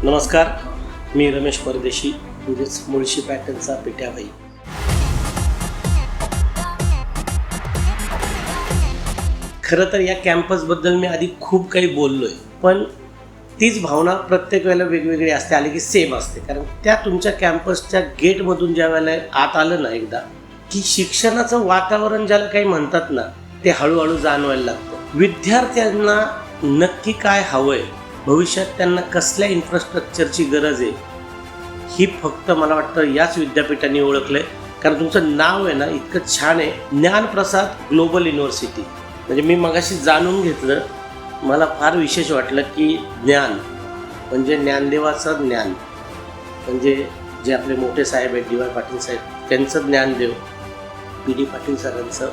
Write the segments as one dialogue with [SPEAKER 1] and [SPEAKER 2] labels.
[SPEAKER 1] नमस्कार, मी रमेश परदेशी म्हणजेच मुळशी पॅटर्नचा पिट्याभाई. खरं तर या कॅम्पसबद्दल मी आधी खूप काही बोललोय, पण तीच भावना प्रत्येक वेळेला वेगवेगळी असते, आली की सेम असते. कारण त्या तुमच्या कॅम्पसच्या गेटमधून ज्या वेळेला आत आलं ना एकदा, की शिक्षणाचं वातावरण ज्याला काही म्हणतात ना, ते हळूहळू जाणवायला लागतं. विद्यार्थ्यांना नक्की काय हवंय, भविष्यात त्यांना कसल्या इन्फ्रास्ट्रक्चरची गरज आहे, ही फक्त मला वाटतं याच विद्यापीठाने ओळखलंय. कारण तुमचं नाव आहे ना इतकं छान आहे, ज्ञानप्रसाद ग्लोबल युनिव्हर्सिटी. म्हणजे मी मगाशी जाणून घेतलं, मला फार विशेष वाटलं की ज्ञान म्हणजे ज्ञानदेवाचं ज्ञान, म्हणजे जे आपले मोठे साहेब आहेत डी वाय पाटील साहेब, त्यांचं ज्ञानदेव, पी डी पाटील सरांचं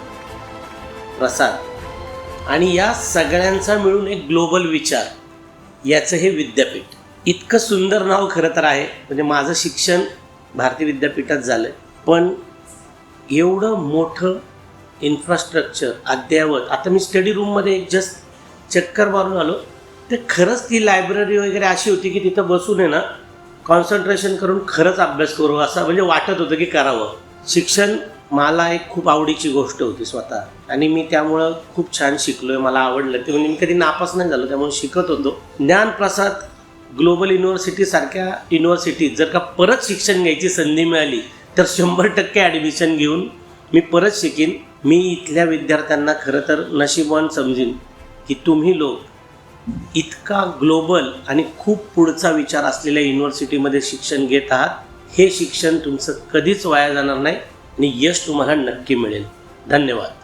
[SPEAKER 1] प्रसाद, आणि या सगळ्यांचा मिळून एक ग्लोबल विचार, याचं हे विद्यापीठ. इतकं सुंदर नाव खरं तर आहे. म्हणजे माझं शिक्षण भारतीय विद्यापीठात झालं, पण एवढं मोठं इन्फ्रास्ट्रक्चर अद्ययावत. आता मी स्टडी रूममध्ये एक जस्ट चक्कर मारून आलो, तर खरंच ती लायब्ररी वगैरे अशी होती की तिथं बसून आहे ना कॉन्सन्ट्रेशन करून खरंच अभ्यास करू असं म्हणजे वाटत होतं की करावं. शिक्षण मला एक खूप आवडीची गोष्ट होती स्वतः, आणि मी त्यामुळं खूप छान शिकलोय, मला आवडलं ते. म्हणजे मी कधी नापास नाही झालो, त्यामुळे शिकत होतो. ज्ञानप्रसाद ग्लोबल युनिव्हर्सिटी सारख्या युनिव्हर्सिटीत जर का परत शिक्षण घ्यायची संधी मिळाली तर 100% ॲडमिशन घेऊन मी परत शिकीन. मी इथल्या विद्यार्थ्यांना खरं तर नशीबवान समजीन की तुम्ही लोक इतका ग्लोबल आणि खूप पुढचा विचार असलेल्या युनिव्हर्सिटीमध्ये शिक्षण घेत आहात. हे शिक्षण तुमचं कधीच वाया जाणार नाही आणि यश तुम्हाला नक्की मिळेल. धन्यवाद.